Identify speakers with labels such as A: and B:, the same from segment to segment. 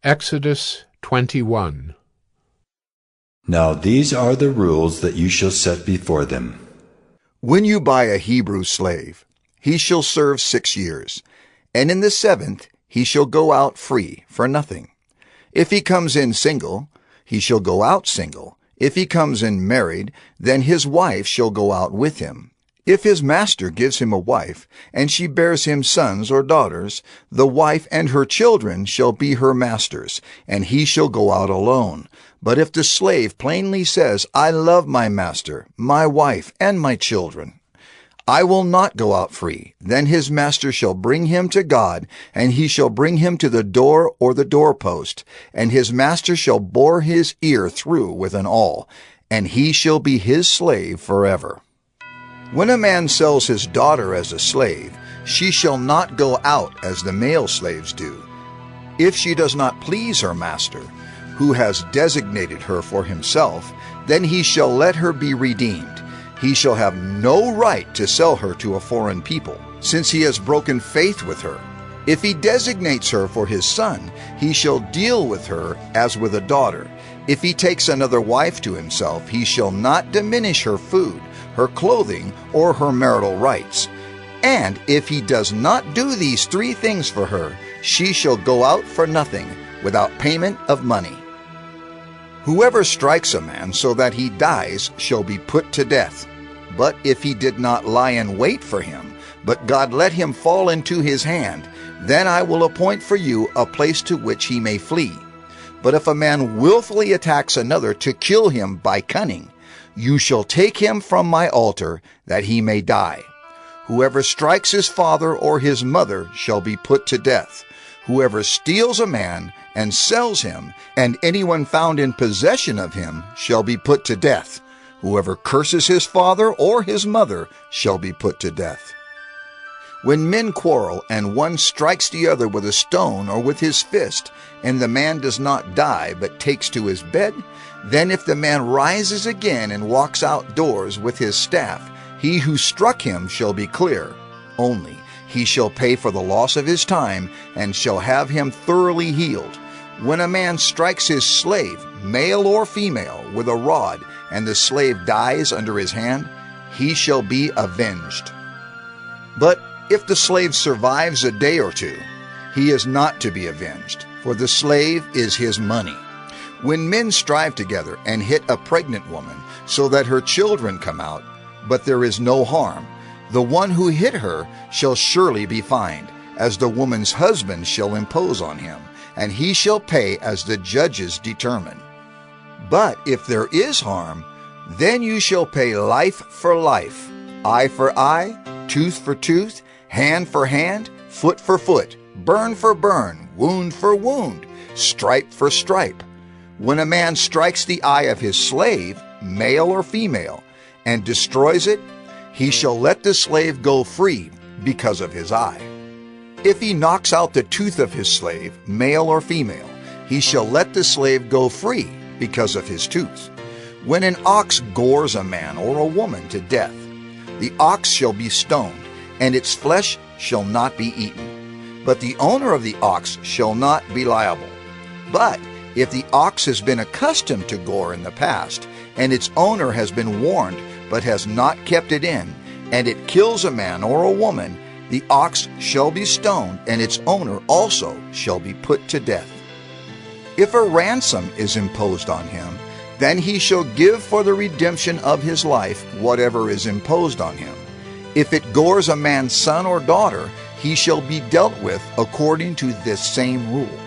A: Exodus 21.
B: Now these are the rules that you shall set before them.
C: When you buy a Hebrew slave, he shall serve 6 years, and in the 7th he shall go out free for nothing. If he comes in single, he shall go out single. If he comes in married, then his wife shall go out with him. If his master gives him a wife, and she bears him sons or daughters, the wife and her children shall be her master's, and he shall go out alone. But if the slave plainly says, I love my master, my wife, and my children, I will not go out free, then his master shall bring him to God, and he shall bring him to the door or the doorpost, and his master shall bore his ear through with an awl, and he shall be his slave forever. When a man sells his daughter as a slave, she shall not go out as the male slaves do. If she does not please her master, who has designated her for himself, then he shall let her be redeemed. He shall have no right to sell her to a foreign people, since he has broken faith with her. If he designates her for his son, he shall deal with her as with a daughter. If he takes another wife to himself, he shall not diminish her food, her clothing, or her marital rights. And if he does not do these 3 things for her, she shall go out for nothing, without payment of money. Whoever strikes a man so that he dies shall be put to death. But if he did not lie in wait for him, but God let him fall into his hand, then I will appoint for you a place to which he may flee. But if a man willfully attacks another to kill him by cunning, you shall take him from my altar, that he may die. Whoever strikes his father or his mother shall be put to death. Whoever steals a man and sells him, and anyone found in possession of him, shall be put to death. Whoever curses his father or his mother shall be put to death. When men quarrel, and one strikes the other with a stone or with his fist, and the man does not die but takes to his bed, then if the man rises again and walks outdoors with his staff, he who struck him shall be clear. Only he shall pay for the loss of his time, and shall have him thoroughly healed. When a man strikes his slave, male or female, with a rod, and the slave dies under his hand, he shall be avenged. But if the slave survives a day or 2, he is not to be avenged, for the slave is his money. When men strive together and hit a pregnant woman, so that her children come out, but there is no harm, the one who hit her shall surely be fined, as the woman's husband shall impose on him, and he shall pay as the judges determine. But if there is harm, then you shall pay life for life, eye for eye, tooth for tooth, hand for hand, foot for foot, burn for burn, wound for wound, stripe for stripe. When a man strikes the eye of his slave, male or female, and destroys it, he shall let the slave go free because of his eye. If he knocks out the tooth of his slave, male or female, he shall let the slave go free because of his tooth. When an ox gores a man or a woman to death, the ox shall be stoned, and its flesh shall not be eaten. But the owner of the ox shall not be liable. But if the ox has been accustomed to gore in the past, and its owner has been warned but has not kept it in, and it kills a man or a woman, the ox shall be stoned, and its owner also shall be put to death. If a ransom is imposed on him, then he shall give for the redemption of his life whatever is imposed on him. If it gores a man's son or daughter, he shall be dealt with according to this same rule.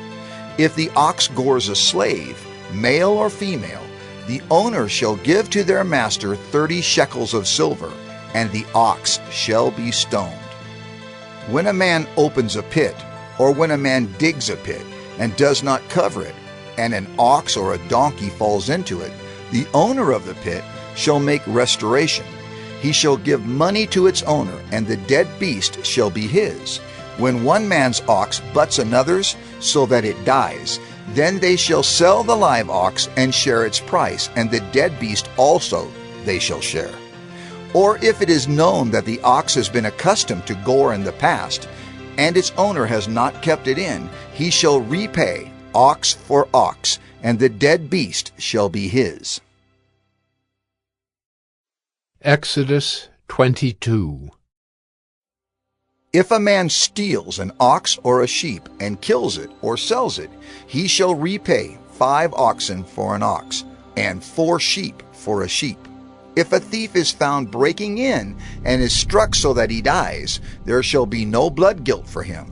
C: If the ox gores a slave, male or female, the owner shall give to their master 30 shekels of silver, and the ox shall be stoned. When a man opens a pit, or when a man digs a pit, and does not cover it, and an ox or a donkey falls into it, the owner of the pit shall make restoration. He shall give money to its owner, and the dead beast shall be his. When one man's ox butts another's, so that it dies, then they shall sell the live ox and share its price, and the dead beast also they shall share. Or if it is known that the ox has been accustomed to gore in the past, and its owner has not kept it in, he shall repay, ox for ox, and the dead beast shall be his.
A: Exodus 22.
C: If a man steals an ox or a sheep and kills it or sells it, he shall repay 5 oxen for an ox, and 4 sheep for a sheep. If a thief is found breaking in and is struck so that he dies, there shall be no blood guilt for him.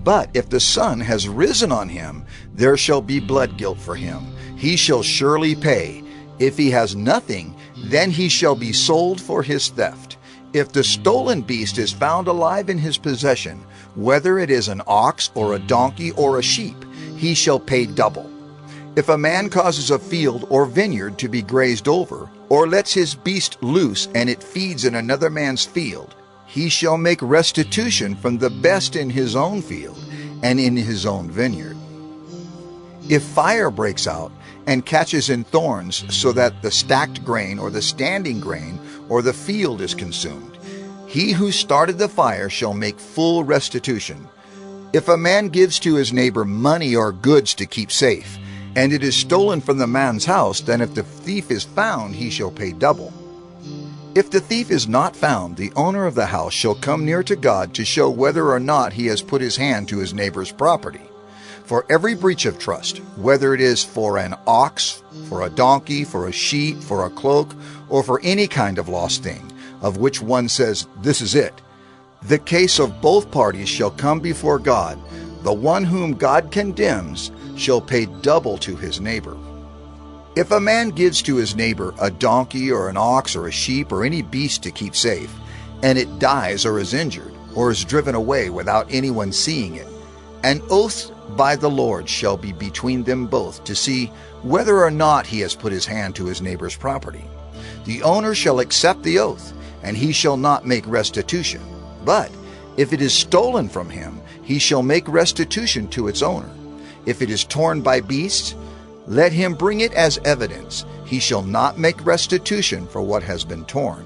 C: But if the sun has risen on him, there shall be blood guilt for him. He shall surely pay. If he has nothing, then he shall be sold for his theft. If the stolen beast is found alive in his possession, whether it is an ox or a donkey or a sheep, he shall pay double. If a man causes a field or vineyard to be grazed over, or lets his beast loose and it feeds in another man's field, he shall make restitution from the best in his own field and in his own vineyard. If fire breaks out and catches in thorns so that the stacked grain or the standing grain or the field is consumed, he who started the fire shall make full restitution. If a man gives to his neighbor money or goods to keep safe, and it is stolen from the man's house, then if the thief is found, he shall pay double. If the thief is not found, the owner of the house shall come near to God to show whether or not he has put his hand to his neighbor's property. For every breach of trust, whether it is for an ox, for a donkey, for a sheep, for a cloak, or for any kind of lost thing, of which one says, "This is it," the case of both parties shall come before God. The one whom God condemns shall pay double to his neighbor. If a man gives to his neighbor a donkey or an ox or a sheep or any beast to keep safe, and it dies or is injured or is driven away without anyone seeing it, an oath by the Lord shall be between them both to see whether or not he has put his hand to his neighbor's property. The owner shall accept the oath, and he shall not make restitution. But if it is stolen from him, he shall make restitution to its owner. If it is torn by beasts, let him bring it as evidence. He shall not make restitution for what has been torn.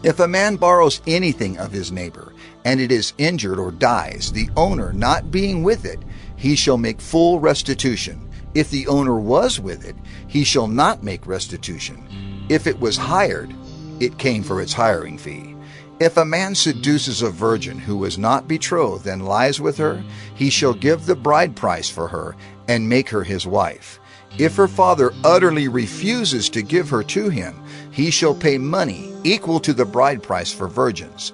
C: If a man borrows anything of his neighbor, and it is injured or dies, the owner not being with it, he shall make full restitution. If the owner was with it, he shall not make restitution. If it was hired, it came for its hiring fee. If a man seduces a virgin who is not betrothed and lies with her, he shall give the bride price for her and make her his wife. If her father utterly refuses to give her to him, he shall pay money equal to the bride price for virgins.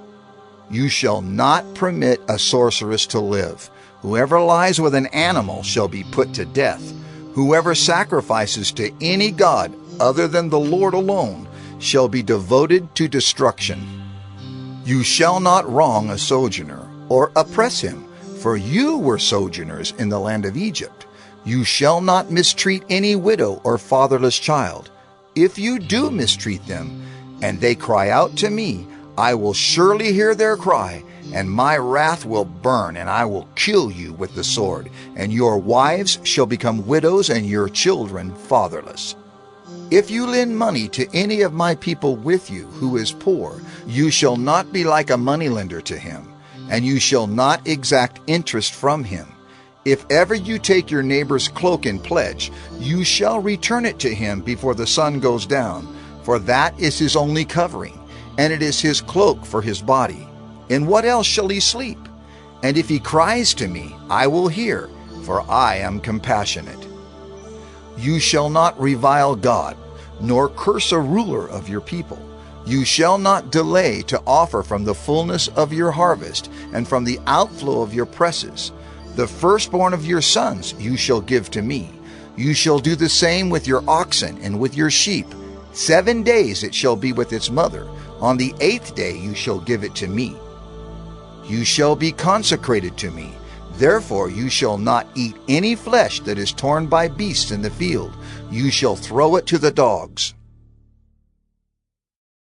C: You shall not permit a sorceress to live. Whoever lies with an animal shall be put to death. Whoever sacrifices to any god other than the Lord alone shall be devoted to destruction. You shall not wrong a sojourner or oppress him, for you were sojourners in the land of Egypt. You shall not mistreat any widow or fatherless child. If you do mistreat them, and they cry out to me, I will surely hear their cry, and my wrath will burn, and I will kill you with the sword, and your wives shall become widows, and your children fatherless. If you lend money to any of my people with you who is poor, you shall not be like a moneylender to him, and you shall not exact interest from him. If ever you take your neighbor's cloak in pledge, you shall return it to him before the sun goes down, for that is his only covering, and it is his cloak for his body. In what else shall he sleep? And if he cries to me, I will hear, for I am compassionate. You shall not revile God, nor curse a ruler of your people. You shall not delay to offer from the fullness of your harvest, and from the outflow of your presses. The firstborn of your sons you shall give to me. You shall do the same with your oxen and with your sheep. 7 days it shall be with its mother. On the 8th day you shall give it to me. You shall be consecrated to me. Therefore you shall not eat any flesh that is torn by beasts in the field. You shall throw it to the dogs.